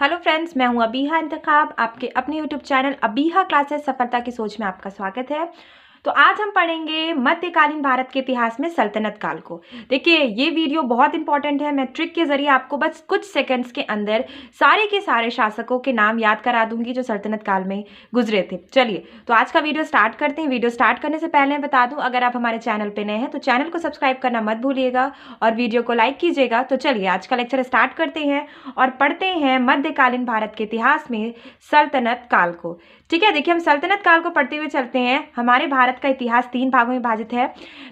Hello friends, मैं हूं अबीहा इंतखाब। आपके अपने यूट्यूब चैनल अबीहा क्लासेस सफलता की सोच में आपका स्वागत है। तो आज हम पढ़ेंगे मध्यकालीन भारत के इतिहास में सल्तनत काल को। देखिए, ये वीडियो बहुत इंपॉर्टेंट है। मैं ट्रिक के जरिए आपको बस कुछ सेकंड्स के अंदर सारे के सारे शासकों के नाम याद करा दूंगी जो सल्तनत काल में गुजरे थे। चलिए, तो आज का वीडियो स्टार्ट करते हैं। वीडियो स्टार्ट करने से पहले बता दूं, अगर आप हमारे चैनल पर नए हैं तो चैनल को सब्सक्राइब करना मत भूलिएगा और वीडियो को लाइक कीजिएगा। तो चलिए, आज का लेक्चर स्टार्ट करते हैं और पढ़ते हैं मध्यकालीन भारत के इतिहास में सल्तनत काल को। ठीक है, देखिए, हम सल्तनत काल को पढ़ते हुए चलते हैं। हमारे भारत का इतिहास 3 भागों में विभाजित है।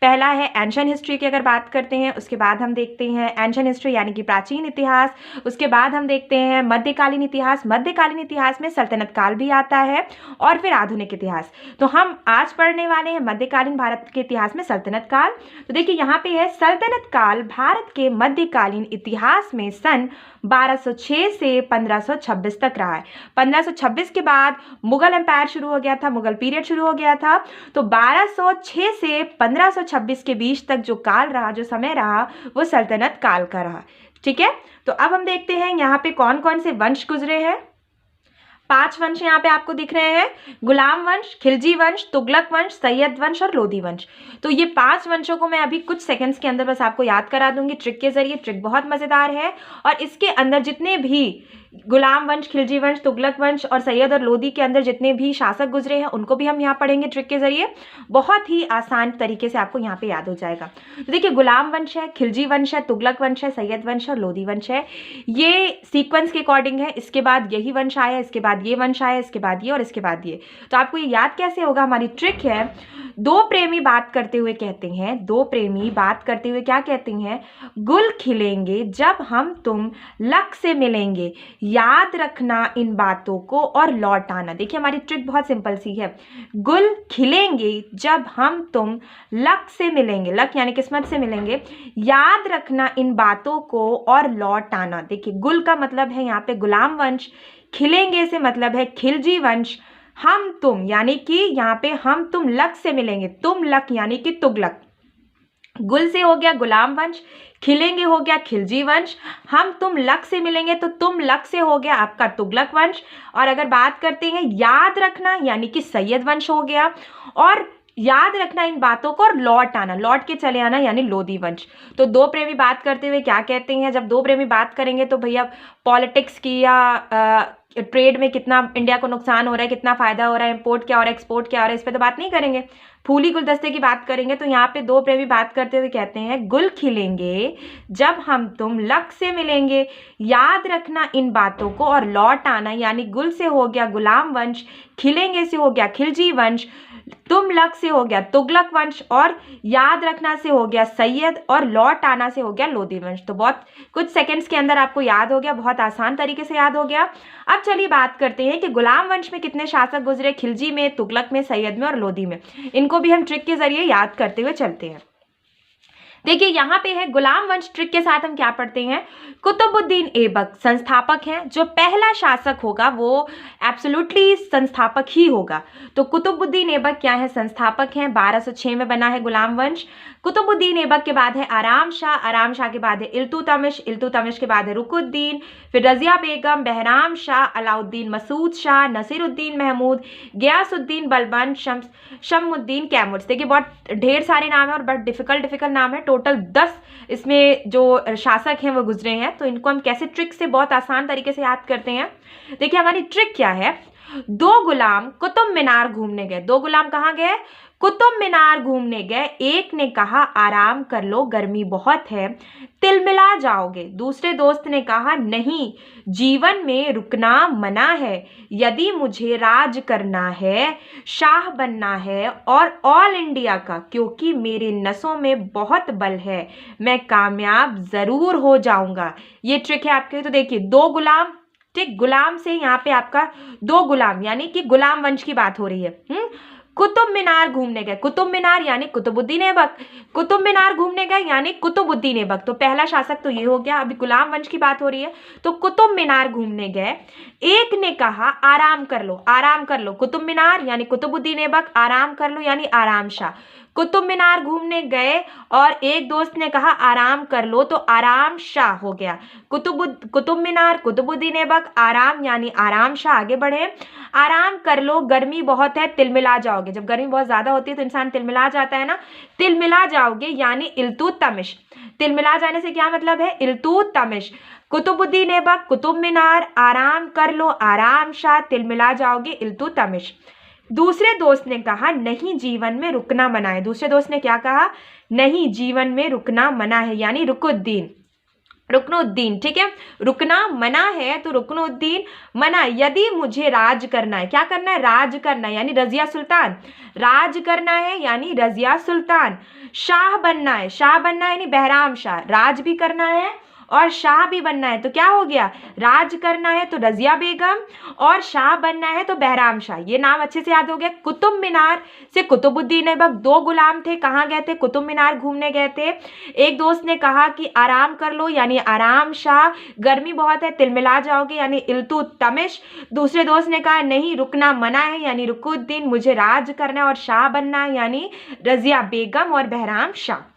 पहला है एंशिएंट हिस्ट्री की अगर बात करते हैं, उसके बाद हम देखते हैं एंशिएंट हिस्ट्री यानी कि प्राचीन इतिहास। उसके बाद हम देखते हैं मध्यकालीन इतिहास। मध्यकालीन इतिहास में सल्तनत काल भी आता है और फिर आधुनिक इतिहास। तो हम आज पढ़ने वाले हैं मध्यकालीन भारत के इतिहास में सल्तनत काल। तो देखिए, यहाँ पे है सल्तनत काल भारत के मध्यकालीन इतिहास में सन 1206 से 1526 तक रहा है। 1526 के बाद मुगल एम्पायर शुरू हो गया था, मुगल पीरियड शुरू हो गया था। तो 1206 से 1526 के बीच तक जो काल रहा, जो समय रहा, वो सल्तनत काल का रहा। ठीक है, तो अब हम देखते हैं यहाँ पे कौन कौन से वंश गुजरे हैं। 5 वंश यहाँ पे आपको दिख रहे हैं: गुलाम वंश, खिलजी वंश, तुगलक वंश, सैयद वंश और लोधी वंश। तो ये 5 वंशों को मैं अभी कुछ सेकंड्स के अंदर बस आपको याद करा दूंगी ट्रिक के जरिए। ट्रिक बहुत मजेदार है और इसके अंदर जितने भी गुलाम वंश, खिलजी वंश, तुगलक वंश और सैयद और लोधी के अंदर जितने भी शासक गुजरे हैं उनको भी हम यहाँ पढ़ेंगे ट्रिक के जरिए। बहुत ही आसान तरीके से आपको यहाँ पे याद हो जाएगा। तो देखिए, गुलाम वंश है, खिलजी वंश है, तुगलक वंश है, सैयद वंश और लोधी वंश है। ये सीक्वेंस के अकॉर्डिंग है। इसके बाद यही वंश आया, इसके बाद ये वंश आया, इसके बाद ये और इसके बाद ये। तो आपको ये याद कैसे होगा? हमारी ट्रिक है, दो प्रेमी बात करते हुए कहते हैं, दो प्रेमी बात करते हुए क्या कहते हैं? गुल खिलेंगे जब हम तुम लक से मिलेंगे, याद रखना इन बातों को और लौट आना। देखिए, हमारी ट्रिक बहुत सिंपल सी है। गुल खिलेंगे जब हम तुम लक से मिलेंगे, लक यानी किस्मत से मिलेंगे, याद रखना इन बातों को और लौट आना। देखिए, गुल का मतलब है यहाँ पे गुलाम वंश, खिलेंगे से मतलब है खिलजी वंश, हम तुम यानी कि यहाँ पे हम तुम लक से मिलेंगे, तुम लक यानी कि तुगलक। गुल से हो गया गुलाम वंश, खिलेंगे हो गया खिलजी वंश, हम तुम लक से मिलेंगे तो तुम लक से हो गया आपका तुगलक वंश। और अगर बात करते हैं याद रखना यानी कि सैयद वंश हो गया, और याद रखना इन बातों को और लौट आना, लौट के चले आना यानी लोधी वंश। तो दो प्रेमी बात करते हुए क्या कहते हैं? जब दो प्रेमी बात करेंगे तो भैया पॉलिटिक्स की या ट्रेड में कितना इंडिया को नुकसान हो रहा है, कितना फायदा हो रहा है, इंपोर्ट क्या हो रहा है, एक्सपोर्ट क्या हो रहा है, इस पर तो बात नहीं करेंगे। फूली गुलदस्ते की बात करेंगे। तो यहाँ पे दो प्रेमी बात करते हुए कहते हैं गुल खिलेंगे जब हम तुम लक से मिलेंगे, याद रखना इन बातों को और लौट आना। यानी गुल से हो गया गुलाम वंश, खिलेंगे से हो गया खिलजी वंश, तुम लक से हो गया तुगलक वंश और याद रखना से हो गया सैयद और लौट आना से हो गया लोधी वंश। तो बहुत कुछ सेकंड्स के अंदर आपको याद हो गया, बहुत आसान तरीके से याद हो गया। अब चलिए बात करते हैं कि गुलाम वंश में कितने शासक गुजरे, खिलजी में, तुगलक में, सैयद में और लोधी में। इनको भी हम ट्रिक के जरिए याद करते हुए चलते हैं। देखिए, यहाँ पे है गुलाम वंश। ट्रिक के साथ हम क्या पढ़ते हैं? कुतुबुद्दीन ऐबक संस्थापक हैं। जो पहला शासक होगा वो एब्सोल्युटली संस्थापक ही होगा। तो कुतुबुद्दीन ऐबक क्या है? संस्थापक हैं। 1206 में बना है गुलाम वंश। कुतुबुद्दीन ऐबक के बाद है आराम शाह, आराम शाह के बाद है इल्तुतमिश, इल्तुतमिश के बाद है रुकुद्दीन, फिर रजिया बेगम, बहराम शाह, अलाउद्दीन मसूद शाह, नसीरुद्दीन महमूद, गयासुद्दीन बलबन, शमउद्दीन कैमूर। देखिए, बहुत ढेर सारे नाम है और बहुत डिफिकल्ट नाम है। टोटल 10 इसमें जो शासक हैं वो गुजरे हैं। तो इनको हम कैसे ट्रिक से बहुत आसान तरीके से याद करते हैं। देखिए, हमारी ट्रिक क्या है? दो गुलाम कुतुब मीनार घूमने गए। दो गुलाम कहाँ गए? कुतुब मीनार घूमने गए। एक ने कहा आराम कर लो, गर्मी बहुत है, तिलमिला जाओगे। दूसरे दोस्त ने कहा नहीं, जीवन में रुकना मना है, यदि मुझे राज करना है, शाह बनना है और ऑल इंडिया का, क्योंकि मेरे नसों में बहुत बल है, मैं कामयाब जरूर हो जाऊंगा। ये ट्रिक है आपके। तो देखिए, दो गुलाम, ठीक, गुलाम से यहाँ पे आपका दो गुलाम यानी कि गुलाम वंश की बात हो रही है। कुतुब मीनार घूमने गए। कुतुब मीनार यानी कुतुबुद्दीन ऐबक, कुतुब मीनार घूमने गए यानी कुतुबुद्दीन ऐबक। तो पहला शासक तो ये हो गया। अभी गुलाम वंश की बात हो रही है। तो कुतुब मीनार घूमने गए। एक ने कहा आराम कर लो, आराम कर लो। कुतुब मीनार यानी कुतुबुद्दीन ऐबक, आराम कर लो यानी आराम शाह। कुतुब मीनार घूमने गए और एक दोस्त ने कहा आराम कर लो, तो आराम शाह हो गया। कुतुब मीनार, कुतुबुद्दीन ऐबक, आराम यानी आराम शाह। आगे बढ़े, आराम कर लो, गर्मी बहुत है, तिलमिला जाओगे। जब गर्मी बहुत ज्यादा होती है तो इंसान तिलमिला जाता है ना, तिलमिला जाओगे यानी इल्तुतमिश। तिलमिला जाने से क्या मतलब है? इल्तुतमिश। कुतुबुद्दीन ऐबक, कुतुब मीनार, आराम कर लो, आराम शाह, तिलमिला जाओगे, इल्तुतमिश। दूसरे दोस्त ने कहा नहीं, जीवन में रुकना मना है। दूसरे दोस्त ने क्या कहा? नहीं, जीवन में रुकना मना है, यानी रुकुद्दीन, रुकनुद्दीन। ठीक है, रुकना मना है तो रुकनुद्दीन मना। यदि मुझे राज करना है, क्या करना है? राज करना है, यानी रजिया सुल्तान। राज करना है यानी रजिया सुल्तान। शाह बनना है, शाह बनना है यानी बहराम शाह। राज भी करना है और शाह भी बनना है तो क्या हो गया? राज करना है तो रजिया बेगम और शाह बनना है तो बहराम शाह। ये नाम अच्छे से याद हो गया। कुतुब मीनार से कुतुबुद्दीन ऐबक, दो गुलाम थे, कहाँ गए थे? कुतुब मीनार घूमने गए थे। एक दोस्त ने कहा कि आराम कर लो यानी आराम शाह, गर्मी बहुत है, तिलमिला जाओगे यानी इल्तुतमिश। दूसरे दोस्त ने कहा नहीं, रुकना मना है यानी रुकुद्दीन, मुझे राज करना है और शाह बनना है यानी रजिया बेगम और बहराम शाह।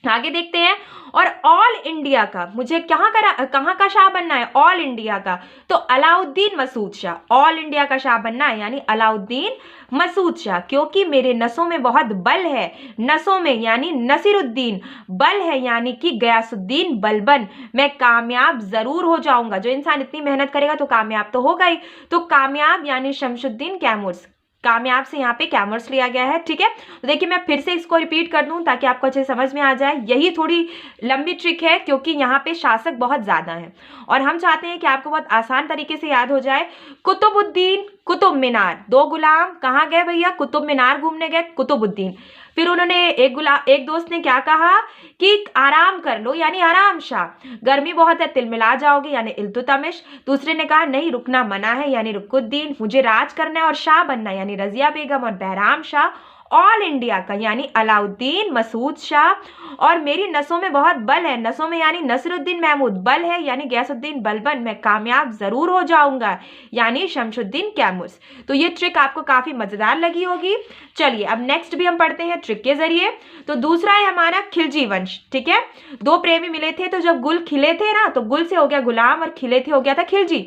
आगे देखते हैं। और ऑल इंडिया का, मुझे कहाँ का शाह बनना है? ऑल इंडिया का, तो अलाउद्दीन मसूद शाह। ऑल इंडिया का शाह बनना है यानी अलाउद्दीन मसूद शाह, क्योंकि मेरे नसों में बहुत बल है। नसों में यानी नसीरुद्दीन, बल है यानी कि गयासुद्दीन बलबन, मैं कामयाब जरूर हो जाऊंगा। जो इंसान इतनी मेहनत करेगा तो कामयाब तो होगा ही, तो कामयाब यानी शमशुद्दीन कैमूर्स। कामयाब से यहाँ पे कैमर्स लिया गया है। ठीक है, तो देखिए मैं फिर से इसको रिपीट कर दूं ताकि आपको अच्छे से समझ में आ जाए। यही थोड़ी लंबी ट्रिक है क्योंकि यहाँ पे शासक बहुत ज्यादा हैं और हम चाहते हैं कि आपको बहुत आसान तरीके से याद हो जाए। कुतुबुद्दीन, कुतुब मीनार, दो गुलाम कहाँ गए भैया? कुतुब मीनार घूमने गए, कुतुबुद्दीन। फिर उन्होंने एक दोस्त ने क्या कहा कि आराम कर लो यानी आराम शाह, गर्मी बहुत है, तिलमिला जाओगे यानी इल्तुतमिश। दूसरे ने कहा नहीं, रुकना मना है यानी रुकुद्दीन, मुझे राज करना है और शाह बनना है यानी रजिया बेगम और बहराम शाह। ऑल इंडिया का यानी अलाउद्दीन मसूद शाह। और मेरी नसों में बहुत बल है, नसों में यानी नसरुद्दीन महमूद, बल है यानी गयासुद्दीन बलबन, मैं कामयाब जरूर हो जाऊंगा यानी शमशुद्दीन कैमूस। तो ये ट्रिक आपको काफी मजेदार लगी होगी। चलिए अब नेक्स्ट भी हम पढ़ते हैं ट्रिक के जरिए। तो दूसरा है हमारा खिलजी वंश। ठीक है, दो प्रेमी मिले थे तो जब गुल खिले थे ना तो गुल से हो गया गुलाम और खिले थे हो गया था खिलजी।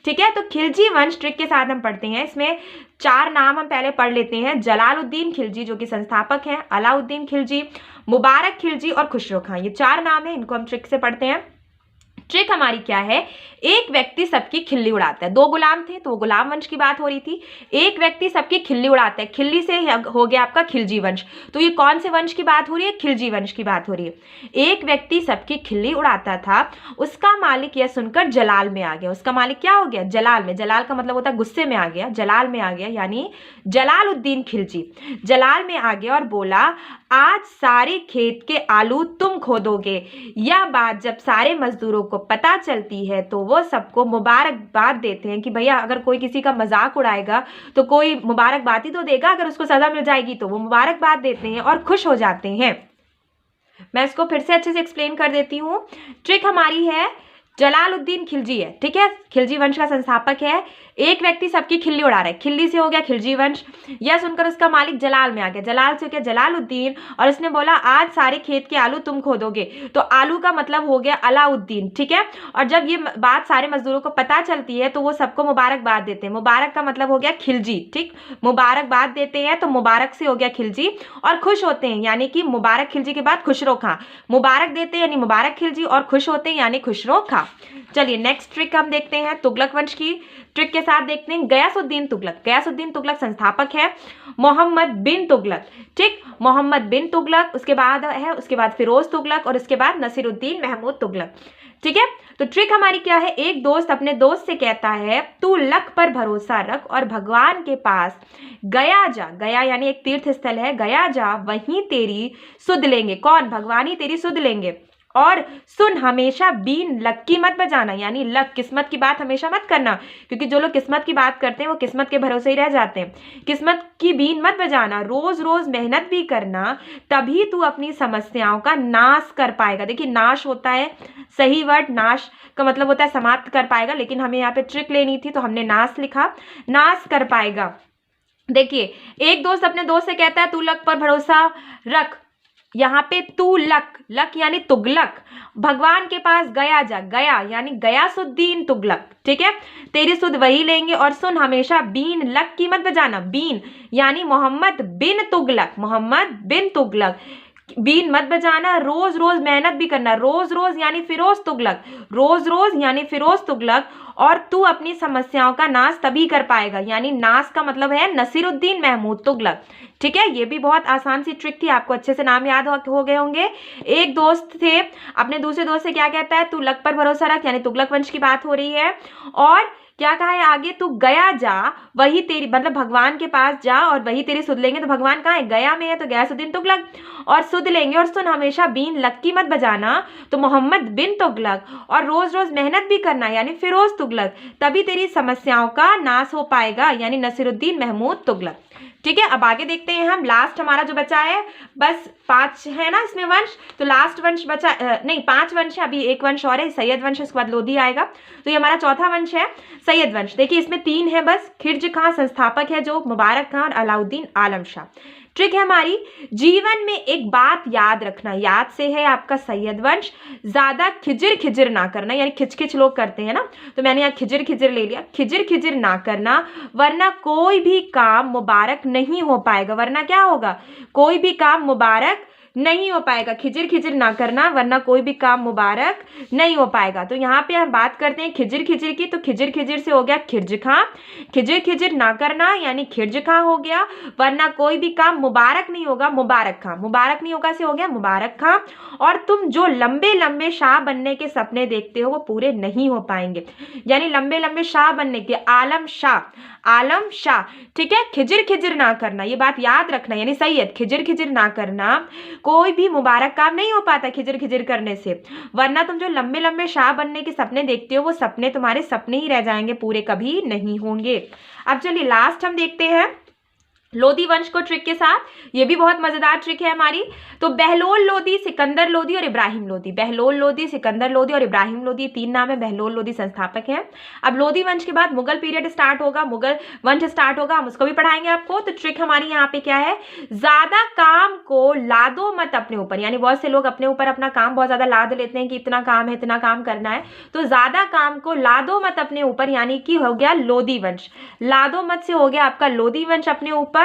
ठीक है, तो खिलजी वंश ट्रिक के साथ हम पढ़ते हैं। इसमें चार नाम हम पहले पढ़ लेते हैं। जलालुद्दीन खिलजी जो कि संस्थापक हैं, अलाउद्दीन खिलजी, मुबारक खिलजी और खुसरो खां, ये चार नाम है, इनको हम ट्रिक से पढ़ते हैं। ट्रिक हमारी क्या है? एक व्यक्ति सबकी खिल्ली उड़ाता है। दो गुलाम थे तो वो गुलाम वंश की बात हो रही थी। एक व्यक्ति सबकी खिल्ली उड़ाता है, खिल्ली से हो गया आपका खिलजी वंश। तो ये कौन से वंश की बात हो रही है? खिलजी वंश की बात हो रही है। एक व्यक्ति सबकी खिल्ली उड़ाता था, उसका मालिक यह सुनकर जलाल में आ गया। उसका मालिक क्या हो गया? जलाल में। जलाल का मतलब होता है गुस्से में आ गया, जलाल में आ गया यानी जलालुद्दीन खिलजी जलाल में आ गया और बोला आज सारे खेत के आलू तुम खोदोगे। यह बात जब सारे मजदूरों को पता चलती है तो वो सबको मुबारकबाद देते हैं कि भैया अगर कोई किसी का मजाक उड़ाएगा तो कोई मुबारकबाद ही तो देगा, अगर उसको सजा मिल जाएगी तो वो मुबारकबाद देते हैं और खुश हो जाते हैं। मैं इसको फिर से अच्छे से एक्सप्लेन कर देती हूँ। ट्रिक हमारी है जलालुद्दीन खिलजी है। ठीक है, खिलजी वंश का संस्थापक है। एक व्यक्ति सबकी खिल्ली उड़ा रहा है, खिल्ली से हो गया खिलजी वंश। यह सुनकर उसका मालिक जलाल में आ गया, जलाल से हो गया जलालुद्दीन और उसने बोला आज सारे खेत के आलू तुम खोदोगे। तो आलू का मतलब हो गया अलाउद्दीन। ठीक है, और जब ये बात सारे मजदूरों को पता चलती है तो वो सबको मुबारकबाद देते हैं। मुबारक का मतलब हो गया खिलजी। ठीक, मुबारकबाद देते हैं तो मुबारक से हो गया खिलजी और खुश होते हैं यानी कि मुबारक खिलजी के बाद खुशरो खां। मुबारक देते हैं यानी मुबारक खिलजी और खुश होते हैं यानी खुशरो खां। चलिए नेक्स्ट ट्रिक हम देखते हैं, तुगलक वंश की ट्रिक के साथ देखते हैं। गयासुद्दीन तुगलक, गयासुद्दीन तुगलक संस्थापक है। मोहम्मद बिन तुगलक, ठीक, मोहम्मद बिन तुगलक, उसके बाद फिरोज तुगलक और उसके बाद नसीरुद्दीन महमूद तुगलक। ठीक है, तो ट्रिक हमारी क्या है? एक दोस्त अपने दोस्त से कहता है तू लक पर भरोसा रख और भगवान के पास गया जा। गया यानी एक तीर्थ स्थल है, गया जा, वहीं तेरी सुध लेंगे। कौन? भगवान ही तेरी सुध लेंगे। और सुन हमेशा बीन लक की मत बजाना, यानी लक किस्मत की बात हमेशा मत करना, क्योंकि जो लोग किस्मत की बात करते हैं वो किस्मत के भरोसे ही रह जाते हैं। किस्मत की बीन मत बजाना, रोज रोज मेहनत भी करना, तभी तू अपनी समस्याओं का नाश कर पाएगा। देखिए नाश होता है सही वर्ड, नाश का मतलब होता है समाप्त कर पाएगा, लेकिन हमें यहाँ पे ट्रिक लेनी थी तो हमने नाश लिखा, नाश कर पाएगा। देखिए, एक दोस्त अपने दोस्त से कहता है तुगलक पर भरोसा रख। यहाँ पे तू लक, लक यानी तुगलक। भगवान के पास गया जा, गया यानी गयासुद्दीन तुगलक, ठीक है। तेरी सुध वही लेंगे और सुन हमेशा बीन, लक की मत बजाना, बीन यानी मोहम्मद बिन तुगलक, मोहम्मद बिन तुगलक, बीन मत बजाना। रोज रोज मेहनत भी करना, रोज रोज यानी फिरोज तुगलक, रोज रोज यानी फिरोज तुगलक। और तू अपनी समस्याओं का नाश तभी कर पाएगा, यानी नाश का मतलब है नसीरुद्दीन महमूद तुगलक, ठीक है। ये भी बहुत आसान सी ट्रिक थी, आपको अच्छे से नाम याद हो गए होंगे। एक दोस्त थे, अपने दूसरे दोस्त से क्या कहता है, तू लक पर भरोसा रख, यानी तुगलक वंश की बात हो रही है। और क्या कहा है आगे, तू गया जा वही तेरी, मतलब भगवान के पास जा और वही तेरी सुध लेंगे। तो भगवान कहाँ है, गया में है, तो गयासुद्दीन तुगलक। और सुध लेंगे और सुन हमेशा बीन, लक की मत बजाना, तो मोहम्मद बिन तुगलक। और रोज रोज मेहनत भी करना, यानी फिरोज तुगलक, तभी तेरी समस्याओं का नाश हो पाएगा, यानी नसीरुद्दीन महमूद तुगलक, ठीक है। अब आगे देखते हैं हम, लास्ट हमारा जो बचा है, बस 5 है ना इसमें वंश, तो लास्ट वंश बचा, नहीं 5 वंश है, अभी एक वंश और है, सैयद वंश, इसके बाद लोधी आएगा। तो ये हमारा चौथा वंश है सैयद वंश। देखिए इसमें 3 है बस, खिर्ज खां संस्थापक है जो मुबारक खां और अलाउद्दीन आलम शाह। ट्रिक है हमारी, जीवन में एक बात याद रखना, याद से है आपका सैयद वंश, ज्यादा खिजिर खिजिर ना करना, यानी खिचखिच लोग करते हैं ना, तो मैंने यहाँ खिजिर खिजिर ले लिया, खिजिर खिजिर ना करना, वरना कोई भी काम मुबारक नहीं हो पाएगा, वरना क्या होगा, कोई भी काम मुबारक नहीं हो पाएगा, खिजिर खिजिर ना करना वरना कोई भी काम मुबारक नहीं हो पाएगा। तो यहाँ पे हम बात करते हैं खिजिर खिजिर की, तो खिजिर खिजिर से हो गया खिर्ज खां, खिजिर खिजिर ना करना यानी खिर्ज खां हो गया, वरना कोई भी काम मुबारक नहीं होगा, मुबारक खां, मुबारक नहीं होगा से हो गया मुबारक खां। और तुम जो लंबे लंबे शाह बनने के सपने देखते हो वो पूरे नहीं हो पाएंगे, यानी लंबे लंबे शाह बनने के, आलम शाह, आलम शाह, ठीक है। खिजिर खिजिर ना करना, ये बात याद रखना, यानी सैयद खिजिर खिजिर ना करना, कोई भी मुबारक काम नहीं हो पाता खिजिर खिजिर करने से, वरना तुम जो लंबे लंबे शाह बनने के सपने देखते हो वो सपने तुम्हारे सपने ही रह जाएंगे, पूरे कभी नहीं होंगे। अब चलिए लास्ट हम देखते हैं लोधी वंश को ट्रिक के साथ, ये भी बहुत मजेदार ट्रिक है हमारी। तो बहलोल लोधी, सिकंदर लोधी और इब्राहिम लोधी, बहलोल लोधी, सिकंदर लोधी और इब्राहिम लोधी, 3 नाम है, बहलोल लोधी संस्थापक हैं। अब लोधी वंश के बाद मुगल पीरियड स्टार्ट होगा, मुगल वंश स्टार्ट होगा, हम उसको भी पढ़ाएंगे आपको। तो ट्रिक हमारी यहाँ पे क्या है, ज्यादा काम को लादो मत अपने ऊपर, यानी बहुत से लोग अपने ऊपर अपना काम बहुत ज्यादा लाद लेते हैं कि इतना काम है, इतना काम करना है, तो ज्यादा काम को लादो मत अपने ऊपर, यानी कि हो गया लोधी वंश, लादो मत से हो गया आपका लोधी वंश अपने ऊपर,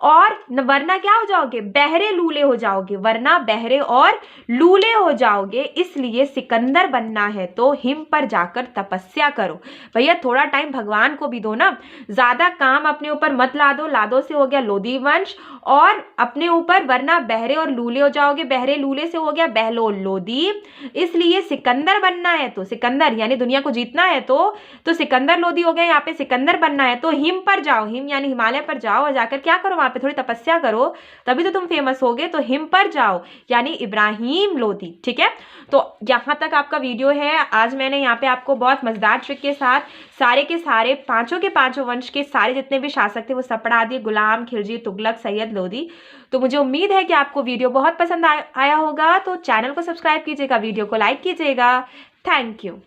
और वरना क्या हो जाओगे, बहरे लूले हो जाओगे, वरना बहरे और लूले हो जाओगे। इसलिए सिकंदर बनना है तो हिम पर जाकर तपस्या करो, भैया थोड़ा टाइम भगवान को भी दो ना, ज्यादा काम अपने ऊपर मत लादो, लादो से हो गया लोधी वंश, और अपने ऊपर वरना बहरे और लूले हो जाओगे, बहरे लूले से हो गया बहलोल लोधी। इसलिए सिकंदर बनना है तो, सिकंदर यानी दुनिया को जीतना है तो सिकंदर लोधी हो गया, यहाँ पे सिकंदर बनना है तो हिम पर जाओ, हिम यानी हिमालय पर जाओ और जाकर क्या करो, वहां पे थोड़ी तपस्या करो, तभी तो तुम फेमस होगे, तो हिम पर जाओ यानी इब्राहिम लोधी, ठीक है। तो यहां तक आपका वीडियो है। आज मैंने यहाँ पे आपको बहुत मजेदार ट्रिक के साथ सारे के सारे पांचों के पांचों वंश के सारे जितने भी शासक थे वो सब पढ़ा दिए, गुलाम, खिलजी, तुगलक, सैयद, लोधी। तो मुझे उम्मीद है कि आपको वीडियो बहुत पसंद आया होगा, तो चैनल को सब्सक्राइब कीजिएगा, वीडियो को लाइक कीजिएगा। Thank you.